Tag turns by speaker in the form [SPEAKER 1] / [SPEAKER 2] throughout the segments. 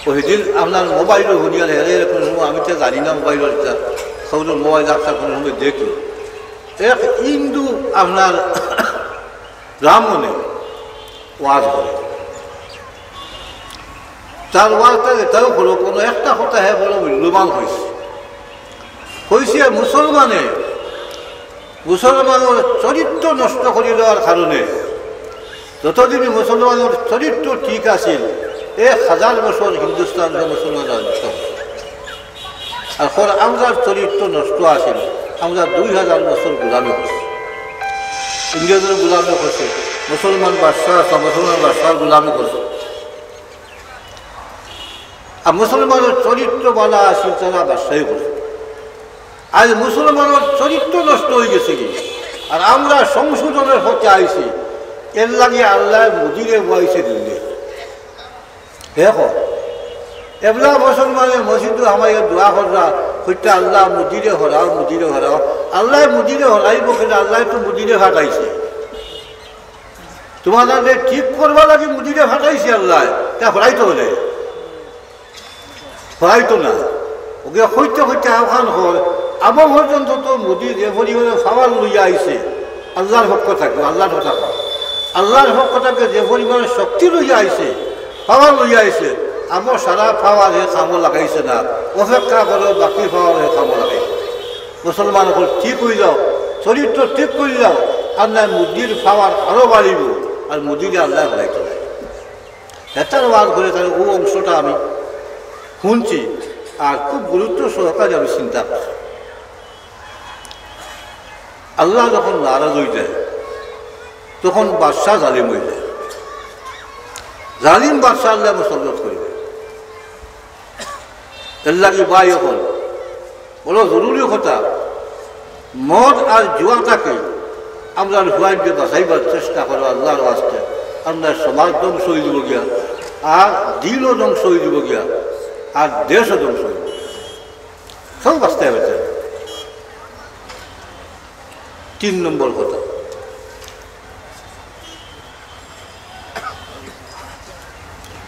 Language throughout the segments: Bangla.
[SPEAKER 1] সেদিন আপনার মোবাইলও শুনিয়াল হেরে কোনো সময় আমি তো জানি না মোবাইলের এটা সৌর মোবাইল আপনার কোনো সময় দেখি এক হিন্দু আপনার ব্রাহ্মণে ওয়াজ করে তার ওয়াজটা এটাও হলো কোনো একটা কথা হে বড় মূল্যবান হয়েছে মুসলমানের চরিত্র নষ্ট করে দেওয়ার কারণে যতদিন মুসলমানের চরিত্র ঠিক আছিল 1000 বছর হিন্দুস্তানের মুসলমান রাজত্ব এখন আমরা চরিত্র নষ্ট আছিল আমরা 2000 বছর গোলামি করছি ইংরেজের গোলামি করছে মুসলমান বাদশাহ গোলামি করছে আর মুসলমানের চরিত্র বলা আছিল তারা বাদশাহী করছে আজ মুসলমানের চরিত্র নষ্ট হয়ে গেছে কি আর আমরা সংশোধনের হতে আইছি এর লাগে আল্লাহ মুদিরে বয়াইছে দিল্লি দেখো এবলা মুসলমানের মসজিদে আমার দোয়া করা হইতে আল্লাহ মুদিরে হরাও আল্লাহ মুদিরে হরাইব কেন আল্লাহ তো মুদিরে ফাটাইছে তোমাদের ঠিক করবা লাগে মুদিরে ফাটাইছে আল্লাহ তা হরাইতো হলে হরাইতো না ওকে হইতে আহ্বান হয় আবহ পর্যন্ত তো মোদী যে পরিমাণে খাবার লইয়া আইছে আল্লাহর পক্ষ থাকবে আল্লাহর কথা আল্লাহর পক্ষ থাকবে যে পরিমাণে শক্তি লইয়া আইছে খাবার লইয়া আইছে আমার সারা পাওয়ার হে কামো লাগাইছে না অপেক্ষা করো বাকি পাওয়ার হে কামো লাগাইছে মুসলমান ঠিক হয়ে যাও চরিত্র ঠিক করে যাও আল্লাহ মুদির পাওয়ার আরও বাড়িব আর মুদিরে আল্লাহ বাড়াইতে যায় এটার ওয়াজ করে তাহলে ও অংশটা আমি শুনছি আর খুব গুরুত্ব সহকারে আমি চিন্তা করছি আল্লাহ যখন নারাজ হয়ে যায় তখন বাদশাহ জালিম হয়ে যায় জালিম বাদশাহ আল্লাহ মুসল্লত করবে এর লাগে বাই এখন বড় জরুরি কথা মদ আর জুয়াটাকে আমরা হুয়াইকে বাঁচাইবার চেষ্টা করো আল্লাহর আসতে আমরা সমাজ ধ্বংস হয়ে যাব গিয়া আর দিনও ধ্বংস হয়ে যাব গিয়া আর দেশও ধ্বংস হয়ে যাব সব বাঁচতে হবে 3 নম্বর কথা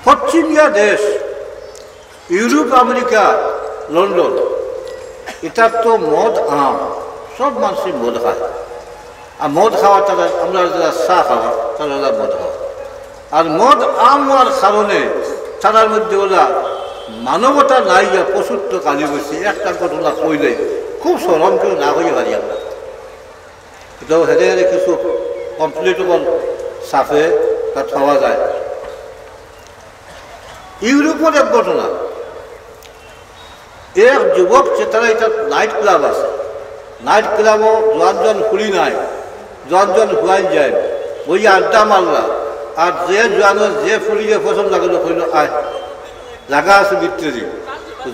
[SPEAKER 1] পশ্চিমিয়া দেশ ইউরোপ আমেরিকা লন্ডন এটার তো মদ আম সব মানুষই মদ খায় আর মদ খাওয়া তারা আমরা যারা চা খাওয়া তারা মদ খাওয়া আর মদ আম হওয়ার কারণে তারার মধ্যে ওরা মানবতা নাই পশুত্ব কালি বসে একটা ঘটনা কইলে খুব সরম কেউ না হয়ে পারি আমরা এটাও হেরে হেরে কিছু কমপ্লিটেবল সাফে তা খাওয়া যায় ইউরোপের এক ঘটনা এক যুবক তারা এটা নাইট ক্লাব আছে নাইট ক্লাবও যখন খুলি নাই যখন হুয়াই যায় ওই আড্ডা মারলা আর যে জোয়ানোর যে ফুলিয়ে পছন্দ লাগলো কইল আয় জায়গা আছে ভিতরে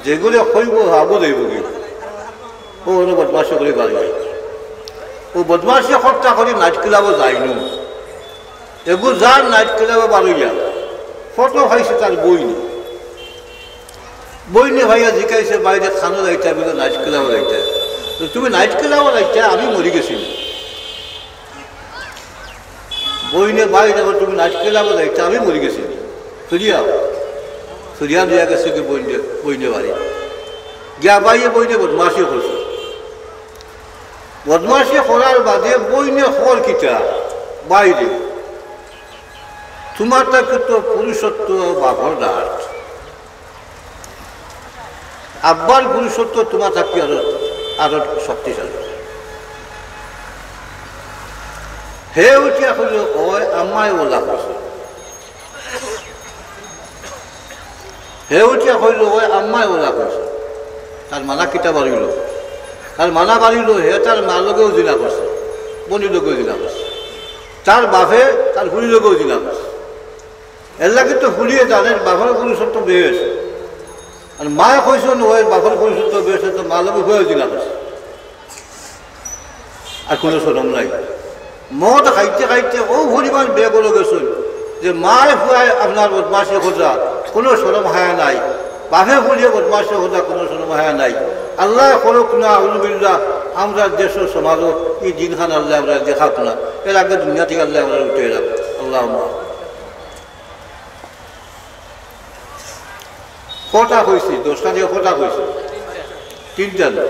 [SPEAKER 1] যেগুলো কইব হাবো দেব কি ও বদমাসি করে বাড়ি ও বদমাসি হত্যা করে নাইট ক্লাবও যায়নি এগুলো যার নাইট ক্লাবে বারোইয়া ফটো খাইছে তার বই নিয়ে ভাইয়া জিকাইছে বাইরে খানো যাইতে আমি নাইট ক্লাবও যাইতে তুমি নাইট ক্লাবও যাইতে আমি মরি গেছি বই নিয়ে বাইরে তুমি নাইট ক্লাবও যাইতে আমি মরি গেছি সুরিয়া দিয়া গেছে কি বই নিয়ে বাড়ি গিয়া বাইয়ে বই নিয়ে বদমাসি করছে বদমাসি করার বাদে বই নিয়ে খবর কিটা বাইরে তোমার তাকে তো পুরুষত্ব বাঘর ডাট আব্বার পুরুষত্ব তোমার থাকি আরো শক্তিশালী হে উঠিয়া কইল ওই আমায় ওলা করছে হে উঠিয়া কইল ওই আমায় ওলা করছে তার মানা কিতা বাড়িল তার মানা বাড়িল হে তার মার লগেও জিনা করছে বনির লগেও জিনা করছে তার বাপে তার হুড়ির লগেও জিনা করছে এর লাগে তো হুড়িয়ে জানেন বাপের পুরুষত্ব বেশ আর মায়ে কইছেন ওই বাপের পুরুষত্ব বেশ তো মা লগে হয়েও জিনা করছে আর কোনো শরম নাই মদ খাইতে খাইতে ও পরিমাণ বেগলো গেছেন যে মায় ফুয়ায় আপনার বদমাসে খোঁজা কোনো শরম হায়া নাই বাপে ফুলিয়ে বদমাসে খোঁজা কোনো শরম হায়া নাই আল্লাহ করুক না আলহামদুলিল্লাহ আমরা দেশ সমাজও এই দিনখান আল্লাহ আমরা দেখাক না এর আগে দুনিয়া থেকে আল্লাহ আমরা উঠে এলাম আল্লাহ কটা হয়েছে 10টা দিয়ে কটা হয়েছে 3টা না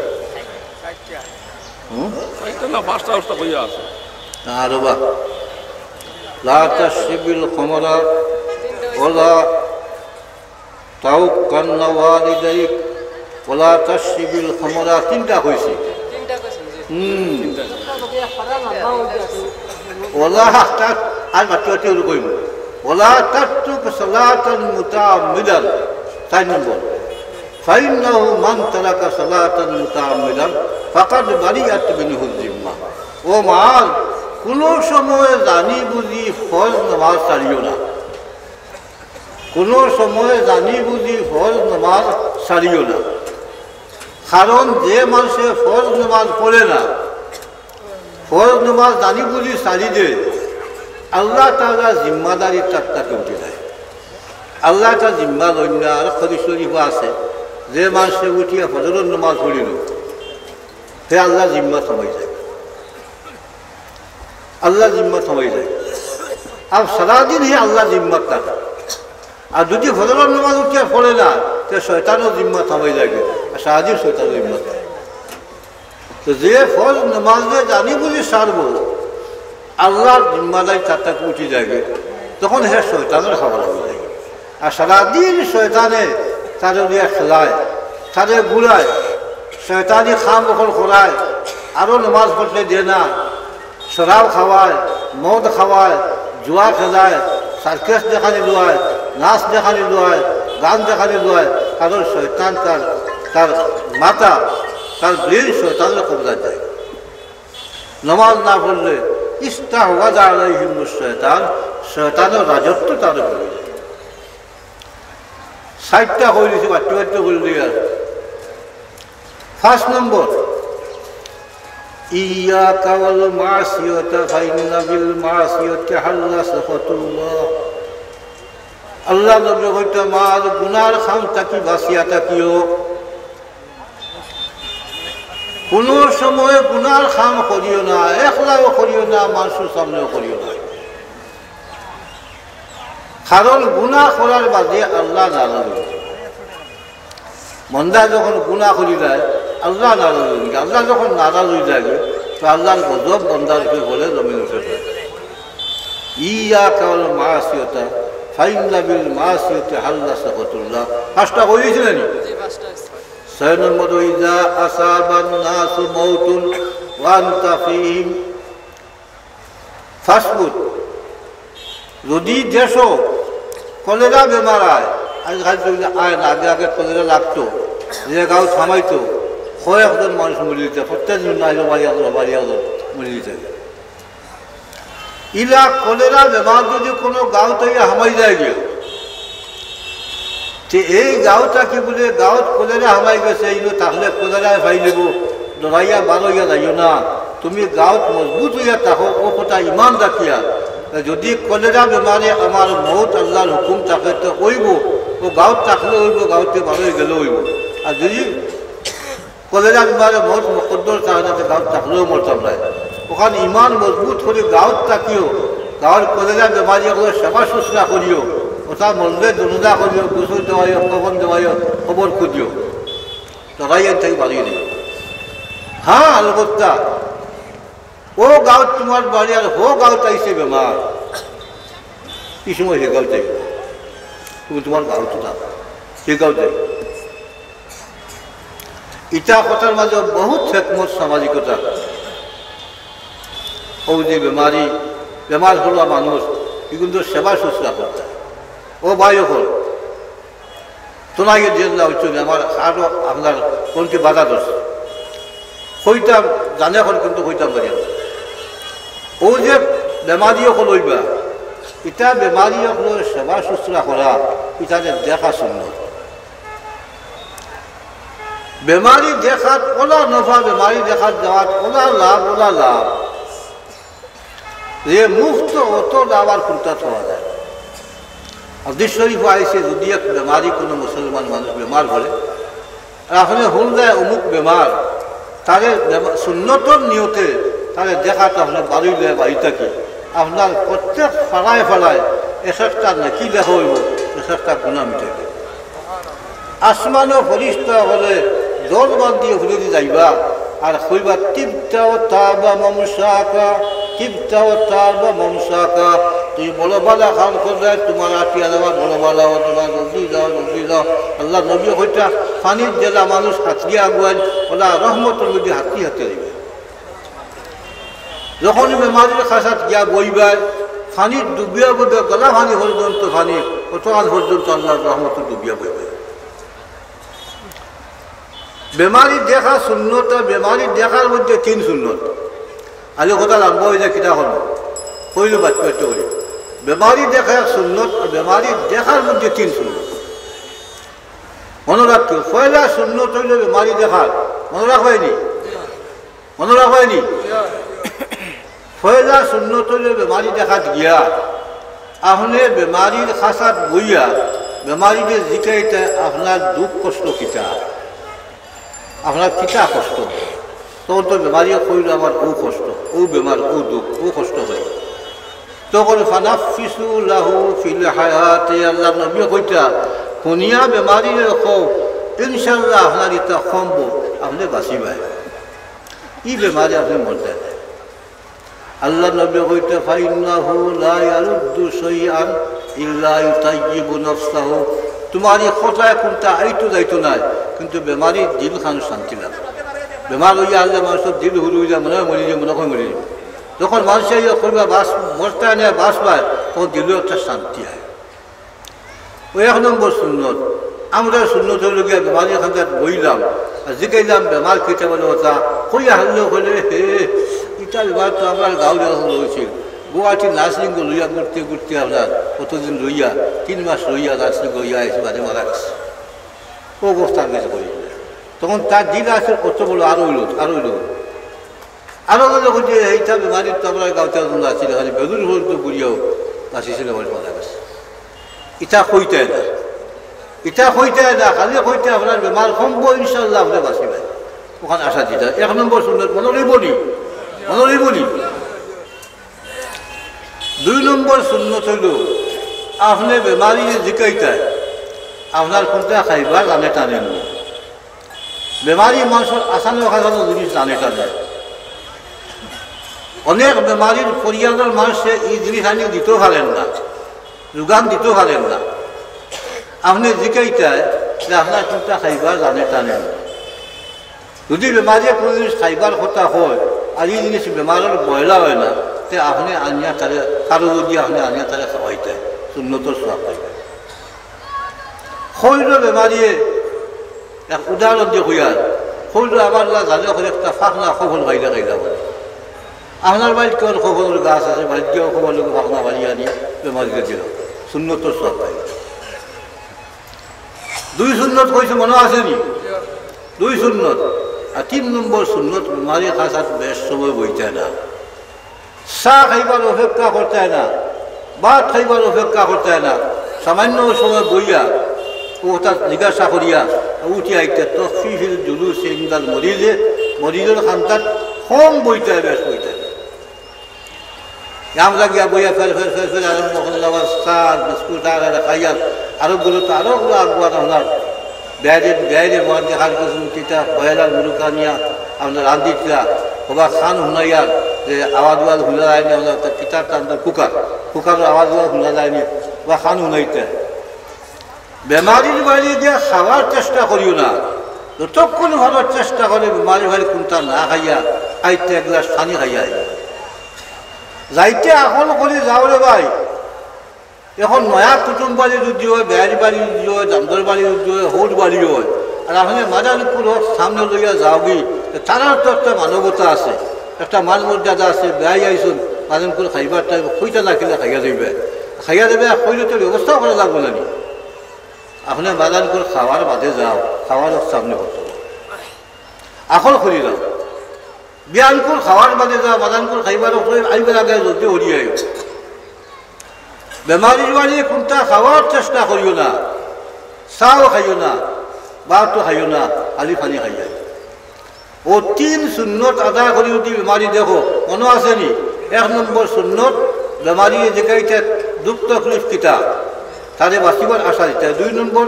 [SPEAKER 2] না 5টা হইয়া আছে
[SPEAKER 1] আর বা লা তাশরিবিল খামরা ওয়ালা তাওকান্না ওয়ালিদাইক ওয়ালা তাশরিবিল খামরা 3টা হয়েছে ওয়ালা তাক আর বাচ্চাটি কইব ওয়ালা তাতরুক সালাতান মুতাআম্মিদান 4 নম্বর ফাইন্নাহু মান তারাকা সালাতান মুতাআম্মিদান ফাকাদ বারিয়াত মিনহু যিম্মা ও মাল কোনো সময় জানি বুঝি ফরজ নামাজ ছাড়িও না কোনো সময় জানি বুঝি ফরজ নামাজ ছাড়িও না কারণ যে মানুষে ফরজ নামাজ পড়ে না ফরজ নামাজ জানি বুঝি ছাড়ি দে আল্লাহ তাআলা জিম্মাদারি তাকে উঠে যায় আল্লাহ তার জিম্মা লইন না আর হাদিস শরীফে আছে যে মানুষে উঠিয়া ফজরের নামাজ পড়িল সে আল্লাহ জিম্মা থামাই যায় আল্লাহ জিম্মা থামাই যায় আর সারাদিন হে আল্লাহ জিম্মা থাকে আর যদি ফজরের নামাজ উঠিয়া পড়ে না তো শয়তানও জিম্মা থামাই যাবে আর সারাদিন শয়তানও জিম্মা থাকে তো যে ফরজ নামাজে জানি বুঝি সারব আল্লাহর জিম্মাদারি তাকে উঠে যাবে তখন হে শয়তানের খাবার হয়ে যায় আর সারাদিন শয়তানে তাদের দিয়ে খেলায় তাদের ঘুরায় শয়তানি খাম বখল করায় আরও নামাজ পড়তে দেয় না শরাব খাওয়ায় মদ খাওয়ায় জুয়া খেলায় সার্কাস দেখানি লোয়ায় নাচ দেখানি লোয়ায় গান দেখানি লোয়ায় কারণ শয়তান তার মাথা তার ব্রেন শয়তানের কবজায় যায় নামাজ না পড়লে ইস্তাহওয়াজা আলাইহিমুশ শয়তান শয়তানের রাজত্ব তার উপরে যায় 60টা হয়ে গেছে বাচ্চা বলে দিয়ে আর 1 নম্বর ইয়াকা ওয়াল মাসিয়াতা ফাইন্না বিল মাসিয়াতি হাল্লা সাফাতুল্লাহ আল্লাহ নবী হইতে মার গুনার খাম তাকি বাসিয়া তাকিও কোন সময় গুনার খাম করিও না একলাও করিও না মানুষের সামনেও করিও না কারণ গুনাহ করার বাদে আল্লাহ নারাজ হয়ে যায় মন্দা যখন গুনাহ করি যায় আল্লাহ নারাজ হয়ে যায় আল্লাহ যখন নারাজ হয়ে যায় তো আল্লাহর গজব বন্দার উপরে বলে জমিন উঠে যায় ইয়াকা ওয়াল মাসিয়াতা ফাইন্না বিল মাসিয়াতি হাল্লা সাফাতুল্লাহ 5টা হয়েছিল নি 6 নম্বর ইযা আসাবান নাসু মাউতুন ওয়া আনতা ফীহিম ফাসবুত যদি দেশ কলেরা বেমার আয় আজকাল আয় না আগে আগে কলেরা লাগতো যে গাঁও থামাইতো কয়েকজন মানুষ মরে দিতে প্রত্যেক দিন আইলো বাড়ি মরে দিতে ইলা কলেরা বেমার যদি কোনো গাঁও থেকে হামাই যায় গিয়ে যে এই গাঁওটা কি বলে গাঁৱত কলেরা হামাই গেছে ইনো তাহলে কলেরায় ভাই নেব ডরাইয়া বারইয়া যাইও না তুমি গাঁৱত মজবুত হইয়া থাকো ও কথা ইমান রাখিয়া যদি কলেরা বেমারে আমার মৌত আল্লাহর হুকুম থাকে তো ওইব ও গাঁৱত থাকলে ওইব গাঁৱতে বারোই গেলে ওইব আর যদি কলেরা বেমারে মৌত মুকদ্দর থাকে না গাঁৱত থাকলেও মরতাম নাই ওখানে ইমান মজবুত করে গাঁৱত থাকিও গাঁৱৰ কলেরা বেমারি সেবা শুশ্রূষা করিও ওটা মরলে জনজা করিও গোসল দেওয়াইও কবন দেওয়াইও খবর খুঁজিও তরাই থেকে বাড়িয়ে দিও হ্যাঁ আলবত্তা ও গাঁৱত তোমার বাড়ি আর হো গাঁৱত আইসে বেমার কি সময় সে গাঁৱত যাই তুমি তোমার গাঁৱতো থাক সে গাঁৱত যাই ইটা কথার মাঝে বহুত হেকমত সামাজিকতা ও যে বেমার হলো মানুষ কিন্তু সেবা শুশ্রূষা করতে ও ভাই হল তোনাকে জেলা হচ্ছে আমার আরো আপনার কোনটি বাধা ধরছে হইতাম জানে এখন কিন্তু হইতাম বাড়ি ও যে বেমারি হল হইবা এটা বেমারি হল সেবা শুশ্রূষা করা এটা দেখা সুন্দর বেমারি দেখাত ওলা নফা বেমারি দেখাত যাওয়াত ওলা লাভ যে মুক্ত অত লাভ আর কোনটা পাওয়া যায় হাদিস শরীফ আইসে যদি এক বেমারি কোনো মুসলমান মানুষ বেমার করে আর আপনি হল যায় অমুক বেমার তারে সুন্নতর নিয়তে তারে দেখাতে আপনার বাড়ি দেয় বাড়ি থাকে আপনার প্রত্যেক ফালায় এক একটা নাকি দেখা হইব এক একটা গুণা মিটাইবে আসমানো ফরিস্তা হলে দল বান্ধিয়ে ঘুরে দিয়ে যাইবা আর কইবা তিবতাও তাবা মমসাকা তিবতাও তাবা মমসাকা তুই বলো বালা খান করে তোমার আটিয়া দেওয়া বলো বালা তোমার রসি যাও আল্লাহ নবী হইতা পানির জেলা মানুষ হাতিয়ে আগুয়ান ওলা রহমতের মধ্যে হাতি দিবে যখন বেমারির খাসাত গিয়া বইবার পানির ডুবিয়া বইবে গলা পানি পর্যন্ত পানি অতকাল পর্যন্ত আল্লাহ রহমত ডুবিয়া বইবে বেমারি দেখা শূন্যত বেমারি দেখার মধ্যে 3 শূন্যত আজ কথা আরম্ভ হয়ে যায় কিনা হল কইল বাচ্চা করি বেমারি দেখার শূন্যত বেমারি দেখার মধ্যে 3 শূন্যত মনে রাখতো পয়লা শূন্যত হইল বেমারি দেখার মনে রাখবেনি পয়লা শূন্যত হইল বেমারি দেখাত গিয়া আপনি বেমারির খাসাত বইয়া বেমারিকে জিকাইতে আপনার দুঃখ কষ্ট কিতা আপনার কিতা কষ্ট তখন তো বেমারি কইল আমার ও কষ্ট ও বেমার ও দুঃখ ও কষ্ট হয় তখন ফানাফিসু লাহু ফিল হায়াতে আল্লাহ নবী কইতা শুনিয়া বেমারি কও ইনশাআল্লাহ আপনার ইতা কমব আপনি বাঁচিবাই ই বেমারি আপনি মরতে আল্লাহ নবী কইতা ফাইন্নাহু লা ইয়ারুদ্দু শাইআন ইল্লা ইউতাইয়িবু নাফসাহু তোমার এই কথায় কোনটা আইতো যাইতো না কিন্তু বেমারির দিল খান শান্তি লাগে বেমার হইয়া আল্লাহ মানুষের দিল হুরু হইয়া মনে হয় মরি যায় মনে হয় মরি যাব যখন মানুষের ইয়ে করবা বাস মরতে নেয় বাস পায় তখন দিলেও একটা শান্তি হয় ওই 1 নম্বর সুন্নত আমরা সুন্নত হইল গিয়া বেমারি খানটা বইলাম আর জিকাইলাম বেমার খেতে বলে কথা কইয়া হারলে হলে হে ইটা বেমার তো আমার গাঁও যখন রয়েছিল গুয়াহাটি নার্সিং লইয়া ঘুরতে আপনার কতদিন লইয়া 3 মাস লইয়া নার্সিং লইয়া এসে বাদে মারা গেছে ও অবস্থার কাছে করি তখন তার দিন আছে কত বলো আরো যখন যে এইটা বেমারির তো আমরা গাঁওতে আসছিল খালি বেদুর হল তো বুড়িয়াও বাঁচিছিল বলে মারা গেছে ইটা কইতে না খালি কইতে আপনার বেমার কমব ইনশাল্লাহ আপনি বাঁচিবেন ওখানে আসা দিতে 1 নম্বর সুন্দর মনে বলি 2 নম্বর সুন্নত হইল আপনি বেমারি জিকাইতে আপনার কোনটা খাইবার জানে টানেন বেমারি মানুষের আসানো খাসানো জিনিস জানে টানে অনেক বেমারির পরিয়ালের মানুষে এই জিনিস আনি দিতেও পারেন না যোগান দিতেও পারেন না আপনি জিকাইতে যে আপনার কোনটা খাইবার জানে টানেন যদি বেমারিয়ে কোনো জিনিস খাইবার কথা হয় আর এই জিনিস বেমারের বয়লা হয় না তে আপনি আনিয়া তারে কারো যদি আপনি আনিয়া তারে খাওয়াইতে সুন্নতর সোয়াব পাইবে শরীর বেমারিয়ে এক উদাহরণ দিয়ে হইয়ার শরীর আমার জানে করে একটা ফাঁকনা খবর বাইরে খাইলা বলে আপনার বাড়ির কেউ খবরের গাছ আছে বাড়ির কেউ খবর লোক ফাঁকনা বাড়ি আনি বেমারিকে দিল সুন্নতর সোয়াব পাইবে 2 সুন্নত কইছে মনে আসেনি 2 সুন্নত আর 3 নম্বর সুন্নত বেমারি খাসাত বেশ সময় বইতে না চা খাইবার অপেক্ষা করতে না ভাত খাইবার অপেক্ষা করতে না সামান্য সময় বইয়া ও তার জিজ্ঞাসা করিয়া উঠি আইতে তফিফিল জুলুস ইন্দাল মরিজের খান্তার কম বইতে বেশ বইতে আমরা গিয়া বইয়া ফের আরম্ভ করলাম চা বিস্কুট আর খাইয়া আরোগুলো তো আরোগুলো আগুয়া আপনার বেড়ে মার দেখার কিছু তিতা বয়ালার মুরুকা নিয়া আপনার রান্দিটা হবা খান হুনাইয়া যে আওয়াজ শুনা যায়নি আপনার পিতার টান্দার কুকারের আওয়াজ শুনা যায়নি বা খান হুনাইতে বেমারির বাড়ি দিয়ে খাওয়ার চেষ্টা করিও না যতক্ষণ ভাবার চেষ্টা করে বেমারি বাড়ি কোনটা না খাইয়া আইতে 1 গ্লাস পানি খাইয়া যাইতে এখন করে যাও রে ভাই এখন নয়া কুটুম বাড়ি যদি হয় বেহারি বাড়ি যদি হয় দামদর বাড়ি যদি হয় হৌট বাড়ি হয় আর আপনি মাদারীপুর সামনে লইয়া যাওগি তারার তো একটা মানবতা আছে একটা মান মর্যাদা আছে বেয়াই আইসুন মাদারীপুর খাইবার টাইম খইটা না খেলে খাইয়া দেবে খইলে তো ব্যবস্থা করা লাগবে না আপনি মাদারীপুর খাওয়ার বাদে যাও খাওয়ার সামনে হতো এখন খুলি যাও বিয়ানপুর খাওয়ার বাদে যাও মাদারীপুর খাইবার আইবার আগে যদি হরিয়ে আইব বেমারির বাড়ি কোনটা খাওয়ার চেষ্টা করিও না চাও খাইও না ভাতও খাইও না খালি পানি খাইয়া ও 3 সুন্নত আদায় করি যদি বেমারি দেখো মনে আসেনি 1 নম্বর সুন্নত বেমারি যেখাইতে দুঃখ তকলিফ কিতা তাদের বাঁচিবার আশা দিতে 2 নম্বর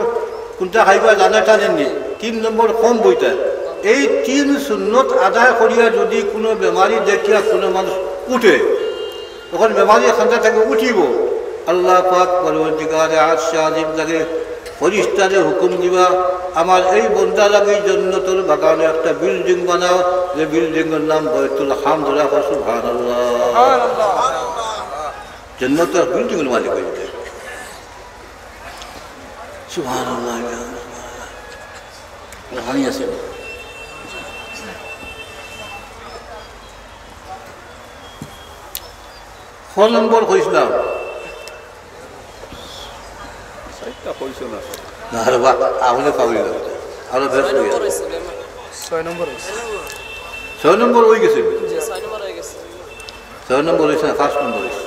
[SPEAKER 1] কোনটা খাইবা জানা টানেননি 3 নম্বর কম বইটা এই 3 সুন্নত আদায় করিয়া যদি কোনো বেমারি দেখিয়া কোনো মানুষ উঠে তখন বেমারি খান্তা থেকে উঠিব আল্লাহ পাক পরবর্তীকালে আশাদিম লাগে ফরিস্তারে হুকুম দিবা আমার এই বন্দা লাগে জান্নাতুল বাগানে একটা বিল্ডিং বানাও যে বিল্ডিংয়ের নাম বাইতুল হামদুল্লাহ সুবহানাল্লাহ সুবহানাল্লাহ জান্নাতের বিল্ডিংয়ের মালিক হয়ে যায় সুবহানাল্লাহ রানি আছে 4 নম্বর কইছিলাম
[SPEAKER 2] সাইটটা কইছো না
[SPEAKER 1] না আরে বাবা আহলে পাবলি লাগতে আরো বেশ হয়ে
[SPEAKER 3] 6 নম্বর
[SPEAKER 1] 6 নম্বর হয়ে গেছে
[SPEAKER 3] 6 নম্বর হয়ে গেছে
[SPEAKER 1] 6 নম্বর হইছে 5 নম্বর হইছে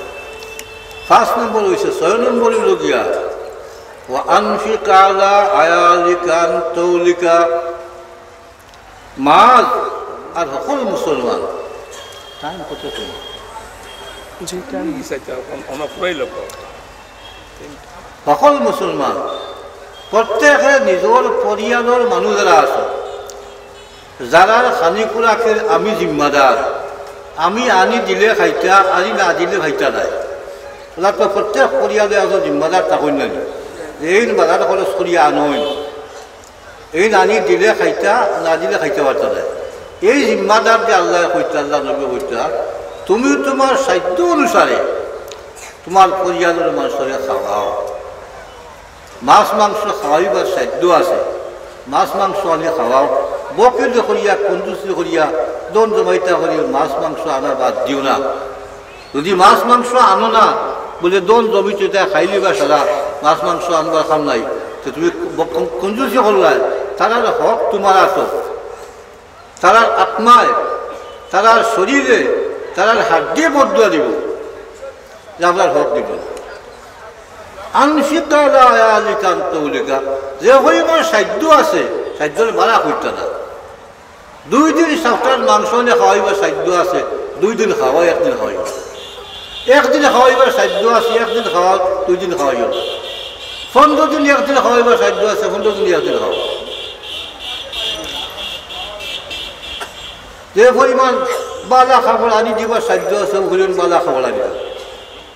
[SPEAKER 1] 5 নম্বর হইছে 6 নম্বরই লগিয়া ওয়া আনফিক আলা আয়ালিকা আনতুলিকা মাল আর সকল মুসলমান টাইম কত সময়
[SPEAKER 2] এই সাইটটা আমরা পুরাই লোক
[SPEAKER 1] সকল মুসলমান প্রত্যেকে নিজের পরিয়ালের মানুষ যারা আছে যারা খানি খুরাকের আমি জিম্মাদার আমি আনি দিলে খাইতা আনি না দিলে খাইতা নাই ওরা তো প্রত্যেক পরিয়ালে আছে জিম্মাদার তখন নাই এই বাজার খরচ করিয়া আনই এই আনি দিলে খাইতা না দিলে খাইতে পারত নাই এই জিম্মাদার যে আল্লাহ কইতা আল্লাহ নবী কইতা তুমি তোমার সাধ্য অনুসারে তোমার পরিয়ালের মানুষের খাওয়াও মাছ মাংস খাওয়াইবার সাধ্য আছে মাছ মাংস আনি খাওয়াও বকিল করিয়া কঞ্জুসি করিয়া দন জমাইতা করিয়া মাছ মাংস আনা বাদ দিও না যদি মাছ মাংস আনো না বলে দন জমিতে খাইলি বা সারা মাছ মাংস আনবার খাম নাই তো তুমি কঞ্জুসি করলাই তারার হক তোমার আছো তারার আত্মায় তারার শরীরে তারার হাত দিয়ে বদলা দিব যে আপনার হক দিব আনফিকা যে হইবার সাধ্য আছে সাধ্যর বাড়া হইতে না 2 দিন সপ্তাহ মাংস নিয়ে খাওয়াইবার সাধ্য আছে 2 দিন খাওয়াই 1 দিন খাওয়াই একদিন খাওয়াইবার সাধ্য আছে 1 দিন খাওয়া 2 দিন খাওয়াই 15 দিন 1 দিন খাওয়াইবার সাধ্য আছে 15 দিন 1 দিন খাওয়া যে পরিমাণ বালা খাবার আনি দিবার সাধ্য আছে ওগুলির বালা খাবার আনি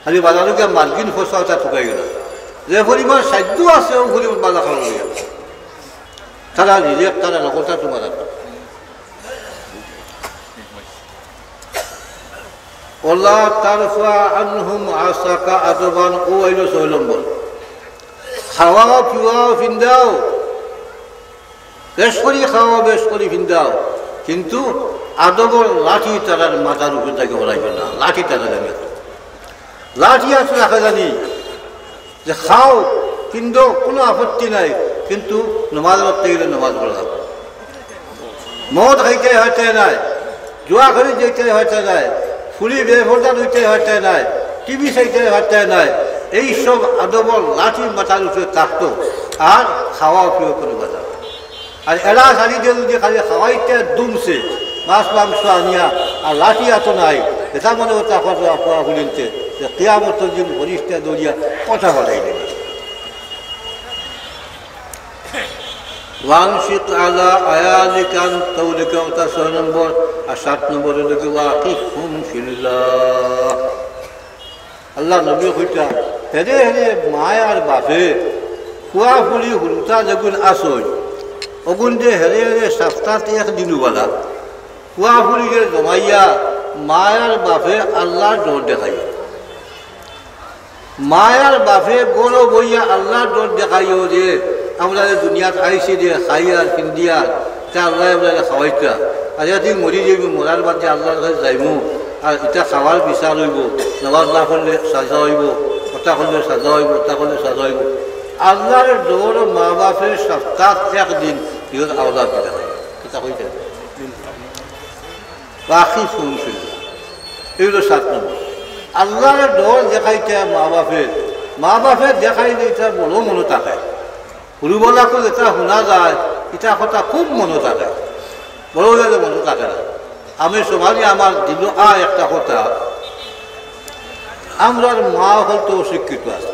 [SPEAKER 1] খালি বাজারকে মার্কিন ফসলটা ঠুকাই গেল যে পরিমাণ সাধ্য আছে ওগুলি বালা খাবার হয়ে গেল তারা নিজে তারা লগতা তোমার ওলা তারফা আনহুম আসাকা আদবান ও আইল 6 নম্বর খাওয়াও পিওয়াও ফিন্দাও বেশ করি খাওয়াও বেশ করি ফিন্দাও কিন্তু আদবর লাঠি তারার মাথার উপর থেকে বলাইবে না লাঠি তারা জানি লাঠি আছে রাখা জানি যে খাও কিন্তু কোনো আপত্তি নাই কিন্তু নমাজ পড়তে গেলে নমাজ পড়া মদ খাইতে হইতে নাই জুয়া ঘরে যেতে হইতে নাই ফুলি বেফর্দা লইতে হইতে নাই টিভি চাইতে হইতে নাই এইসব আদবর লাঠি মাথার উপরে থাকতো আর খাওয়া প্রিয় করে বাজা আর এলা শাড়ি দিয়ে যদি খালি খাওয়াইতে দুমছে মাছ মাংস আনিয়া আর লাঠি এত নাই এটা মনে হতো আপনারা বলিতে যে কেয়ামতের দিন বরিষ্ঠা দরিয়া কথা বলাই দেবে ওয়ানফিক আলা আয়ালিকান তাউলিকা ওটা 6 নম্বর আর 7 নম্বরে লিখে ওয়াকিফহুম ফিল্লাহ আল্লাহ নবী কইতা হেরে হেরে মায়ার বাপে কুয়া ফুলি হুলতা যখন আসই অগুন যে হেরে হেরে সপ্তাহে 1 দিন বলা কুয়া ফুলিকে জমাইয়া মায়ার বাপে আল্লাহর ডর দেখাই মায়ার বাপে গরো বইয়া আল্লাহর ডর দেখাইও যে আমরা দুনিয়াত আইসি যে খাইয়ার পিন্দিয়ার তা আল্লাহ আমরা খাওয়াইতা আর এদিন মরি যাবি মরার বাদে আল্লাহর কাছে যাইমু আর এটা খাওয়ার বিচার হইব নমাজ না করলে সাজা হইব কথা করলে সাজা হইব কথা করলে সাজা হইব আল্লাহর ডর মা বাপের সপ্তাহ 1 দিন ইহত আওলাদ দিতে হয় এটা হইতে বাকি শুনছিল এগুলো 7 নম্বর আল্লাহর ডর দেখাইতে মা বাপে দেখাই দিতে বড় মনে থাকে সৰুবলাকো যেটা শুনা যায় এটা কথা খুব মনে থাকে বড় হলে মনে থাকে না আমি সমাজে আমার দিল একটা কথা আমরা মা হয়তো অশিক্ষিত আছে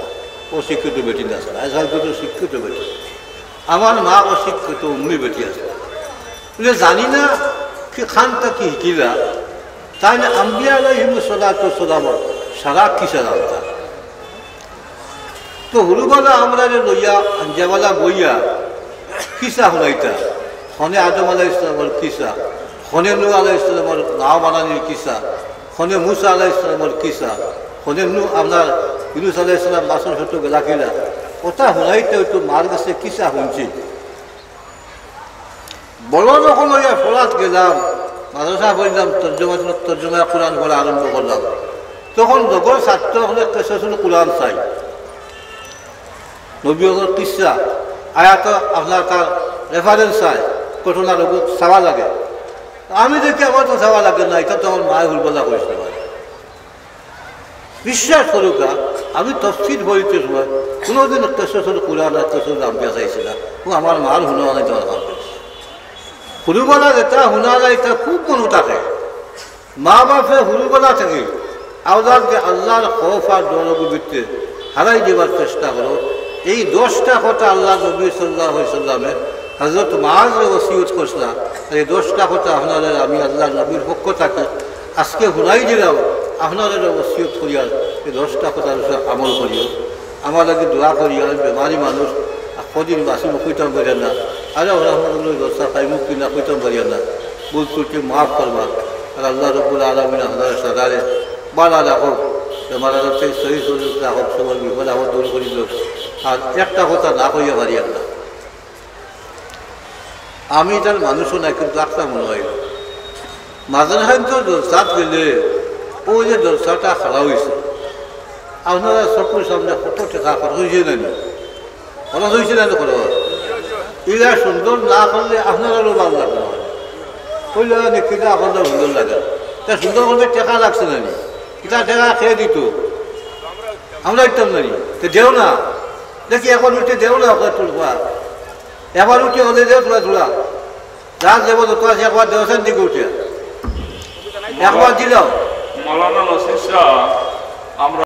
[SPEAKER 1] অশিক্ষিত বেটি না আছে আজকাল কিন্তু শিক্ষিত বেটি আমার মা অশিক্ষিত উম্মি বেটি আছে বলে জানি না কি খানটা কি শিকিলা তাই না আম্বিয়া আলাইহিমুসসালাতু ওয়াসসালাম সারা কিসা জানতা তো হুরুবালা আমরা লইয়া আঞ্জাবালা বইয়া কিসা শুনাইতা খনে আদম আলাইহিস সালামের কিসা খনে নূহ আলাইহিস সালামের নাও বানানির কিসা খনে মুসা আলাইহিস সালামের কিসা খনে আপনার ইউনুস আলাইহিস সালাম মাছের সত্য গেলাকিলা ওটা শুনাইতে তো মার কাছে কিসা শুনছি বড় যখন লইয়া ফলাত গেলাম মাদ্রাসা পড়লাম তর্জমা কোরআন পড়া আরম্ভ করলাম তখন লগর ছাত্র হলে কেসেছিল কোরআন চাই নবীর কিসা আয়াত আপনার তার রেফারেন্স চাই ঘটনা লোক চাওয়া লাগে আমি দেখি আমার তো চাওয়া লাগে না এটা তো আমার মায়ের হুলবলা করেছিল বিশ্বাস করুকা আমি তফসিল বইতে সময় কোনোদিন কেসেছিল কোরআন আর কেসেছিল আম্বিয়া চাইছিলাম আমার মার শুনো নাই তোমার কাম করেছে হুরুবেলা যেটা শুনা যায় এটা খুব মনে থাকে মা বাপে হুরুবেলা থাকে আওলাদকে আল্লাহর খৌফ আর ডরের ভিত্তিতে হারাই দেবার চেষ্টা করো এই 10টা কথা আল্লাহ নবী সাল্লাল্লাহু আলাইহি সাল্লামে হযরত মুআযকে ওসিয়ত করছিল এই 10টা কথা আপনারা আমি আল্লাহ নবীর পক্ষ থেকে আজকে শুনাই দিলাম আপনারা ওসিয়ত করিয়া এই 10টা কথার আমল করিও আমার লাগে দোয়া করিয়া বেমারি মানুষ কদিন বাসি কইতাম পারি না আরে রহমতুল্লাহ দোস্তা খাই মুখ কিনা কইতাম পারি না ভুল ত্রুটি মাফ করবা আর আল্লাহ রব্বুল আলামিন আপনার সাদারে বালা রাখো তোমার সহি সুযোগ রাখো সবার বিপদ আমার দূর করি আর একটা কথা না কইয়া পারি না আমি তার মানুষও নাই কিন্তু একটা মনে হয় মাঝখান তো জলসাত গেলে ওই যে জলসাটা খাওয়া হয়েছে আপনারা চকুর সামনে কত টাকা খরচ হয়েছে না খরচ হয়েছে না খরচ এগুলা সুন্দর না করলে আপনারও ভালো লাগবে না কইলে কিনা আপনার সুন্দর লাগে তা সুন্দর করতে টাকা লাগছে না এটা টাকা খেয়ে দিত আমরা একদম না দেও না দেখি এখন উঠে দেও না ওকে তুলবা এবার উঠে হলে দেও তোলা তোলা যা দেবো তো তোলা একবার দেওয়ার দিকে উঠে একবার দিলাম
[SPEAKER 2] মৌলানা নসির শাহ আমরা